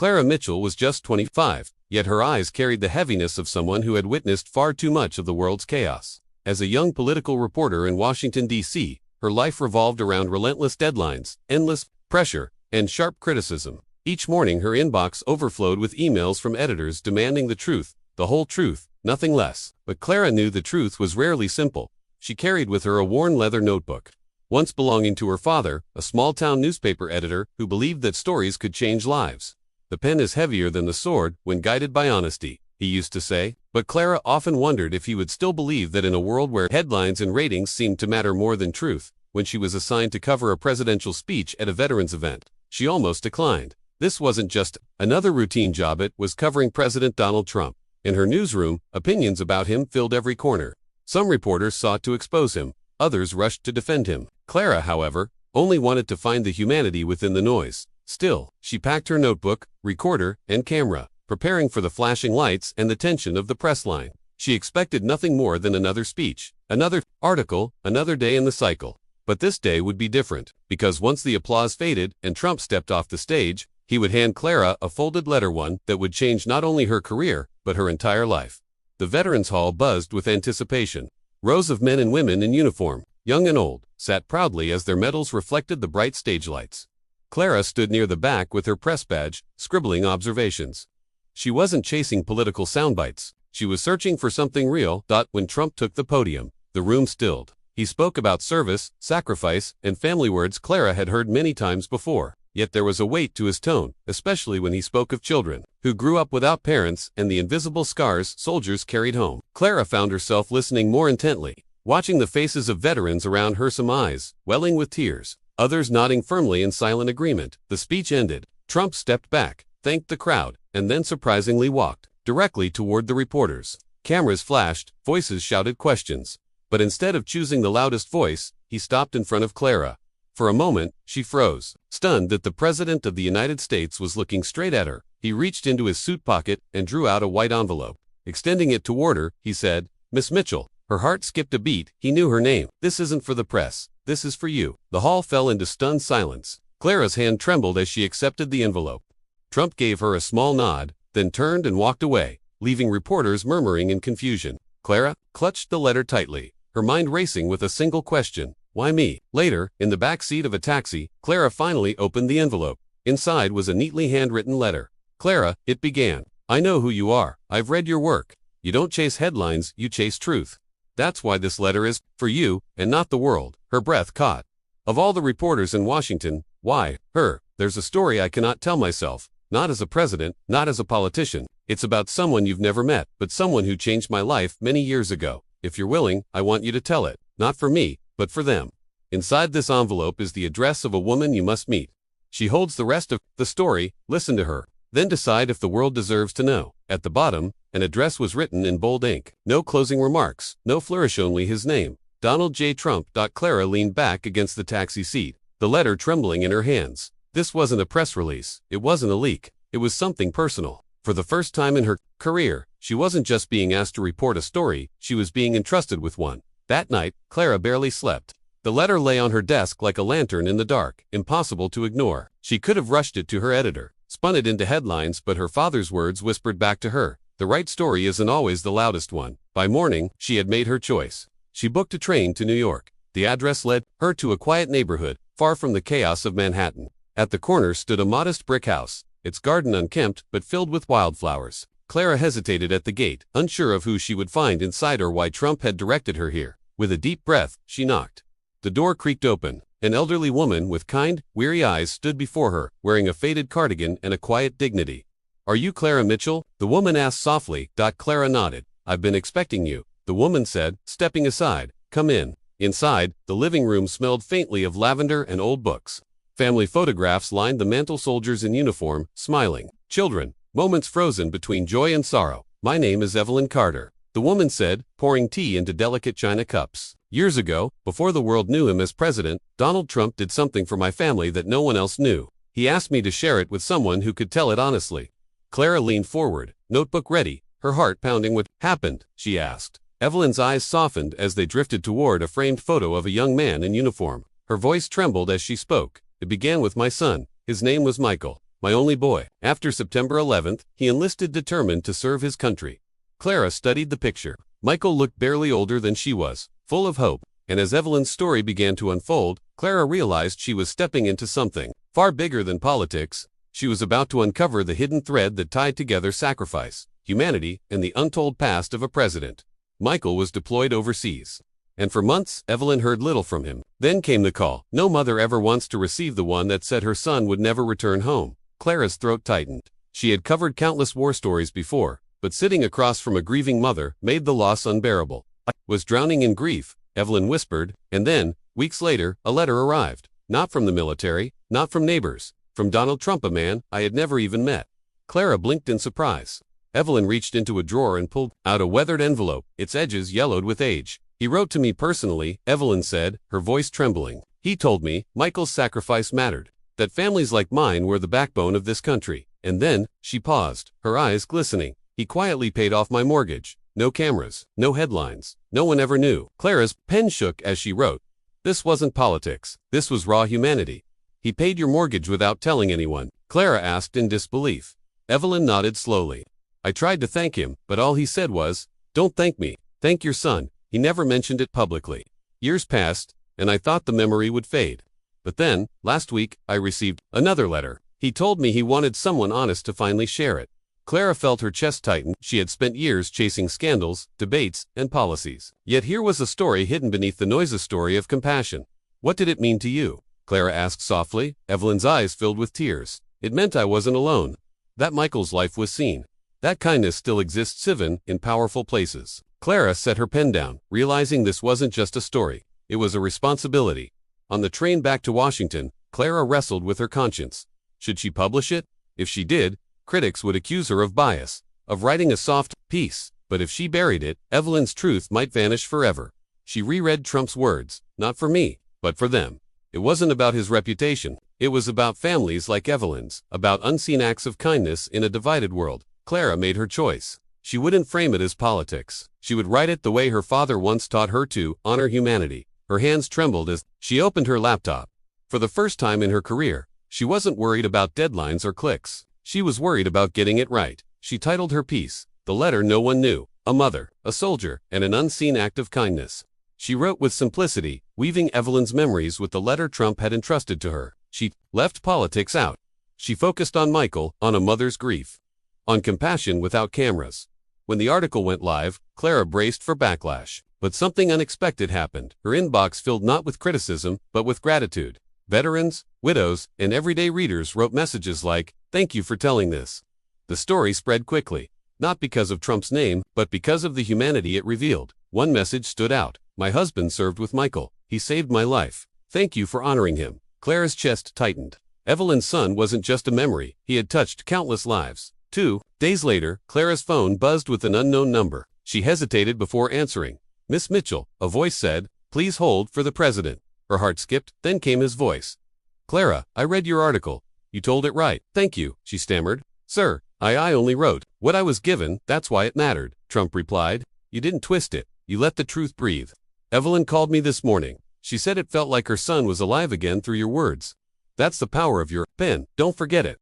Clara Mitchell was just 25, yet her eyes carried the heaviness of someone who had witnessed far too much of the world's chaos. As a young political reporter in Washington, D.C., her life revolved around relentless deadlines, endless pressure, and sharp criticism. Each morning her inbox overflowed with emails from editors demanding the truth, the whole truth, nothing less. But Clara knew the truth was rarely simple. She carried with her a worn leather notebook, once belonging to her father, a small-town newspaper editor who believed that stories could change lives. The pen is heavier than the sword when guided by honesty, he used to say, but Clara often wondered if he would still believe that in a world where headlines and ratings seemed to matter more than truth. When she was assigned to cover a presidential speech at a veterans event, she almost declined. This wasn't just another routine job, it was covering President Donald Trump. In her newsroom, opinions about him filled every corner. Some reporters sought to expose him, others rushed to defend him. Clara, however, only wanted to find the humanity within the noise. Still, she packed her notebook, recorder, and camera, preparing for the flashing lights and the tension of the press line. She expected nothing more than another speech, another article, another day in the cycle. But this day would be different, because once the applause faded and Trump stepped off the stage, he would hand Clara a folded letter, one that would change not only her career, but her entire life. The Veterans Hall buzzed with anticipation. Rows of men and women in uniform, young and old, sat proudly as their medals reflected the bright stage lights. Clara stood near the back with her press badge, scribbling observations. She wasn't chasing political soundbites. She was searching for something real. When Trump took the podium, the room stilled. He spoke about service, sacrifice, and family, words Clara had heard many times before. Yet there was a weight to his tone, especially when he spoke of children who grew up without parents and the invisible scars soldiers carried home. Clara found herself listening more intently, watching the faces of veterans around her, some eyes welling with tears, others nodding firmly in silent agreement. The speech ended. Trump stepped back, thanked the crowd, and then surprisingly walked directly toward the reporters. Cameras flashed, voices shouted questions. But instead of choosing the loudest voice, he stopped in front of Clara. For a moment, she froze, stunned that the President of the United States was looking straight at her. He reached into his suit pocket and drew out a white envelope. Extending it toward her, he said, "Miss Mitchell." Her heart skipped a beat. He knew her name. "This isn't for the press. This is for you." The hall fell into stunned silence. Clara's hand trembled as she accepted the envelope. Trump gave her a small nod, then turned and walked away, leaving reporters murmuring in confusion. Clara clutched the letter tightly, her mind racing with a single question: why me? Later, in the back seat of a taxi, Clara finally opened the envelope. Inside was a neatly handwritten letter. "Clara," it began, "I know who you are. I've read your work. You don't chase headlines, you chase truth. That's why this letter is for you, and not the world." Her breath caught. Of all the reporters in Washington, why her? There's a story I cannot tell myself. Not as a president, not as a politician. It's about someone you've never met, but someone who changed my life many years ago. If you're willing, I want you to tell it. Not for me, but for them. Inside this envelope is the address of a woman you must meet. She holds the rest of the story. Listen to her. Then decide if the world deserves to know. At the bottom, an address was written in bold ink. No closing remarks, no flourish, only his name. Donald J. Trump. Clara leaned back against the taxi seat, the letter trembling in her hands. This wasn't a press release. It wasn't a leak. It was something personal. For the first time in her career, she wasn't just being asked to report a story, she was being entrusted with one. That night, Clara barely slept. The letter lay on her desk like a lantern in the dark, impossible to ignore. She could have rushed it to her editor, spun it into headlines, but her father's words whispered back to her, "The right story isn't always the loudest one." By morning, she had made her choice. She booked a train to New York. The address led her to a quiet neighborhood, far from the chaos of Manhattan. At the corner stood a modest brick house, its garden unkempt but filled with wildflowers. Clara hesitated at the gate, unsure of who she would find inside or why Trump had directed her here. With a deep breath, she knocked. The door creaked open. An elderly woman with kind, weary eyes stood before her, wearing a faded cardigan and a quiet dignity. "Are you Clara Mitchell?" the woman asked softly. Clara nodded. "I've been expecting you," the woman said, stepping aside. "Come in." Inside, the living room smelled faintly of lavender and old books. Family photographs lined the mantel, soldiers in uniform, smiling. Children, moments frozen between joy and sorrow. "My name is Evelyn Carter," the woman said, pouring tea into delicate china cups. "Years ago, before the world knew him as president, Donald Trump did something for my family that no one else knew. He asked me to share it with someone who could tell it honestly." Clara leaned forward, notebook ready, her heart pounding. "What happened?" she asked. Evelyn's eyes softened as they drifted toward a framed photo of a young man in uniform. Her voice trembled as she spoke. "It began with my son. His name was Michael. my only boy. After September 11th, he enlisted determined to serve his country. Clara studied the picture. Michael looked barely older than she was, full of hope, and as Evelyn's story began to unfold, Clara realized she was stepping into something far bigger than politics. She was about to uncover the hidden thread that tied together sacrifice, humanity, and the untold past of a president. Michael was deployed overseas, and for months Evelyn heard little from him. Then came the call. No mother ever wants to receive the one that said her son would never return home. Clara's throat tightened. She had covered countless war stories before, but sitting across from a grieving mother made the loss unbearable. "I was drowning in grief," Evelyn whispered, and then, weeks later, a letter arrived. Not from the military, not from neighbors, from Donald Trump, a man I had never even met. Clara blinked in surprise. Evelyn reached into a drawer and pulled out a weathered envelope, its edges yellowed with age. "He wrote to me personally," Evelyn said, her voice trembling. "He told me Michael's sacrifice mattered, that families like mine were the backbone of this country." And then, she paused, her eyes glistening. "He quietly paid off my mortgage. No cameras, no headlines. No one ever knew." Clara's pen shook as she wrote. This wasn't politics. This was raw humanity. "He paid your mortgage without telling anyone?" Clara asked in disbelief. Evelyn nodded slowly. "I tried to thank him, but all he said was, 'Don't thank me. Thank your son.' He never mentioned it publicly." Years passed, and I thought the memory would fade. But then, last week, I received another letter. He told me he wanted someone honest to finally share it. Clara felt her chest tighten. She had spent years chasing scandals, debates, and policies. Yet here was a story hidden beneath the noise, a story of compassion. "What did it mean to you?" Clara asked softly. Evelyn's eyes filled with tears. "It meant I wasn't alone. That Michael's life was seen. That kindness still exists even in powerful places." Clara set her pen down, realizing this wasn't just a story. It was a responsibility. On the train back to Washington, Clara wrestled with her conscience. Should she publish it? If she did, critics would accuse her of bias, of writing a soft piece. But if she buried it, Evelyn's truth might vanish forever. She reread Trump's words, "Not for me, but for them." It wasn't about his reputation. It was about families like Evelyn's, about unseen acts of kindness in a divided world. Clara made her choice. She wouldn't frame it as politics. She would write it the way her father once taught her to, honor humanity. Her hands trembled as she opened her laptop. For the first time in her career, she wasn't worried about deadlines or clicks. She was worried about getting it right. She titled her piece, "The Letter No One Knew," a mother, a soldier, and an unseen act of kindness. She wrote with simplicity, weaving Evelyn's memories with the letter Trump had entrusted to her. She left politics out. She focused on Michael, on a mother's grief, on compassion without cameras. When the article went live, Clara braced for backlash. But something unexpected happened. Her inbox filled not with criticism, but with gratitude. Veterans, widows, and everyday readers wrote messages like, "Thank you for telling this." The story spread quickly, not because of Trump's name, but because of the humanity it revealed. One message stood out. "My husband served with Michael. He saved my life. Thank you for honoring him." Clara's chest tightened. Evelyn's son wasn't just a memory. He had touched countless lives. 2 days later, Clara's phone buzzed with an unknown number. She hesitated before answering. "Miss Mitchell," a voice said, "please hold for the president." Her heart skipped, then came his voice. "Clara, I read your article. You told it right." "Thank you," she stammered. "Sir, I only wrote what I was given, that's why it mattered," Trump replied. "You didn't twist it. You let the truth breathe." "Evelyn called me this morning. She said it felt like her son was alive again through your words. That's the power of your pen, don't forget it.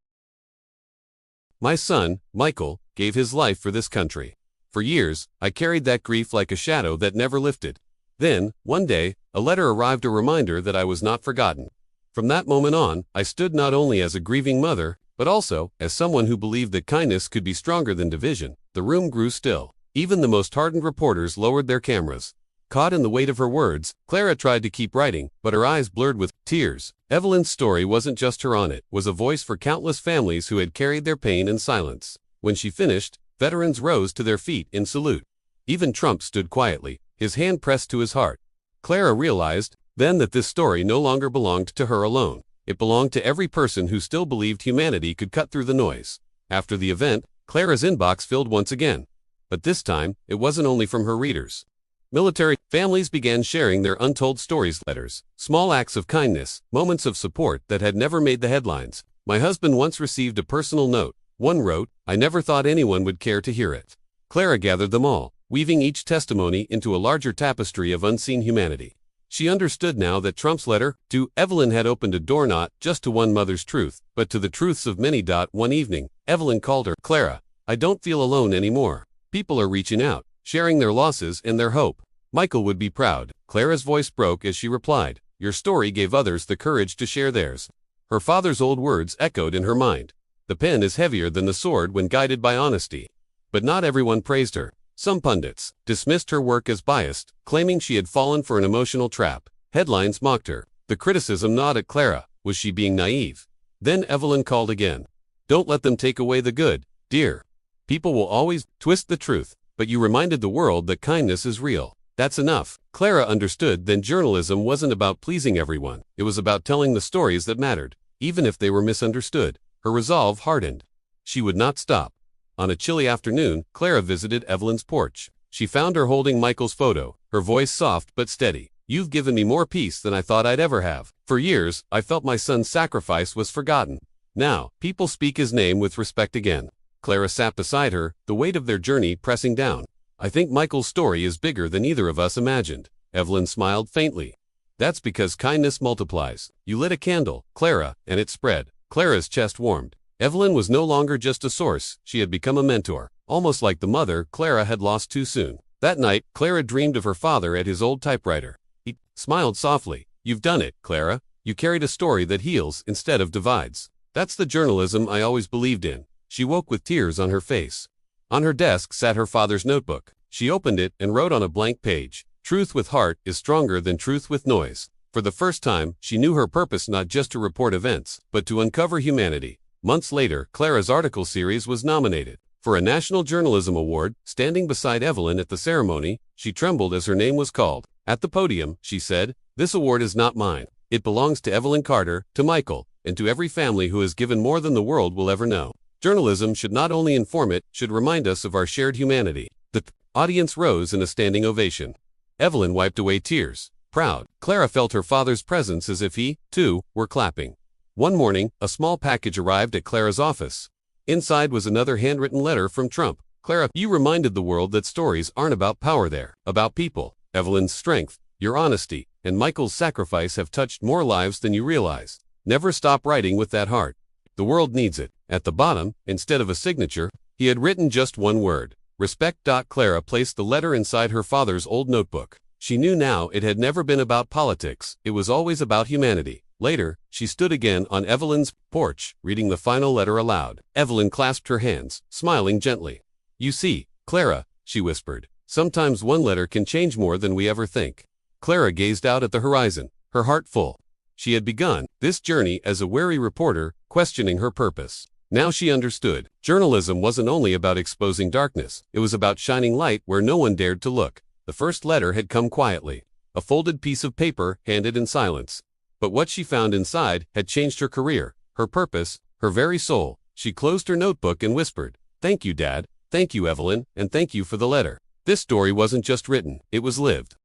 My son, Michael, gave his life for this country. For years, I carried that grief like a shadow that never lifted. Then, one day, a letter arrived, a reminder that I was not forgotten. From that moment on, I stood not only as a grieving mother, but also as someone who believed that kindness could be stronger than division." The room grew still. Even the most hardened reporters lowered their cameras. Caught in the weight of her words, Clara tried to keep writing, but her eyes blurred with tears. Evelyn's story wasn't just her own, it was a voice for countless families who had carried their pain in silence. When she finished, veterans rose to their feet in salute. Even Trump stood quietly, his hand pressed to his heart. Clara realized then that this story no longer belonged to her alone. It belonged to every person who still believed humanity could cut through the noise. After the event, Clara's inbox filled once again. But this time, it wasn't only from her readers. Military families began sharing their untold stories, letters, small acts of kindness, moments of support that had never made the headlines. My husband once received a personal note. One wrote, "I never thought anyone would care to hear it." Clara gathered them all, weaving each testimony into a larger tapestry of unseen humanity. She understood now that Trump's letter to Evelyn had opened a door not just to one mother's truth, but to the truths of many. One evening, Evelyn called her, "Clara, I don't feel alone anymore. People are reaching out, sharing their losses and their hope. Michael would be proud." Clara's voice broke as she replied, "Your story gave others the courage to share theirs." Her father's old words echoed in her mind. The pen is heavier than the sword when guided by honesty. But not everyone praised her. Some pundits dismissed her work as biased, claiming she had fallen for an emotional trap. Headlines mocked her. The criticism gnawed at Clara. Was she being naive? Then Evelyn called again. "Don't let them take away the good, dear. People will always twist the truth, but you reminded the world that kindness is real. That's enough." Clara understood then journalism wasn't about pleasing everyone. It was about telling the stories that mattered, even if they were misunderstood. Her resolve hardened. She would not stop. On a chilly afternoon, Clara visited Evelyn's porch. She found her holding Michael's photo, her voice soft but steady. "You've given me more peace than I thought I'd ever have. For years, I felt my son's sacrifice was forgotten. Now, people speak his name with respect again." Clara sat beside her, the weight of their journey pressing down. "I think Michael's story is bigger than either of us imagined." Evelyn smiled faintly. "That's because kindness multiplies. You lit a candle, Clara, and it spread." Clara's chest warmed. Evelyn was no longer just a source, she had become a mentor, almost like the mother Clara had lost too soon. That night, Clara dreamed of her father at his old typewriter. He smiled softly. "You've done it, Clara. You carried a story that heals instead of divides. That's the journalism I always believed in." She woke with tears on her face. On her desk sat her father's notebook. She opened it and wrote on a blank page, "Truth with heart is stronger than truth with noise." For the first time, she knew her purpose not just to report events, but to uncover humanity. Months later, Clara's article series was nominated for a National Journalism Award. Standing beside Evelyn at the ceremony, she trembled as her name was called. At the podium, she said, "This award is not mine. It belongs to Evelyn Carter, to Michael, and to every family who has given more than the world will ever know." Journalism should not only inform, it should remind us of our shared humanity. The audience rose in a standing ovation. Evelyn wiped away tears. Proud, Clara felt her father's presence as if he, too, were clapping. One morning, a small package arrived at Clara's office. Inside was another handwritten letter from Trump. "Clara, you reminded the world that stories aren't about power, they're about people. Evelyn's strength, your honesty, and Michael's sacrifice have touched more lives than you realize. Never stop writing with that heart. The world needs it." At the bottom, instead of a signature, he had written just one word, "Respect." Clara placed the letter inside her father's old notebook. She knew now it had never been about politics, it was always about humanity. Later, she stood again on Evelyn's porch, reading the final letter aloud. Evelyn clasped her hands, smiling gently. "You see, Clara," she whispered, "sometimes one letter can change more than we ever think." Clara gazed out at the horizon, her heart full. She had begun this journey as a wary reporter, questioning her purpose. Now she understood. Journalism wasn't only about exposing darkness, it was about shining light where no one dared to look. The first letter had come quietly, a folded piece of paper handed in silence. But what she found inside had changed her career, her purpose, her very soul. She closed her notebook and whispered, "Thank you, Dad. Thank you, Evelyn, and thank you for the letter." This story wasn't just written, it was lived.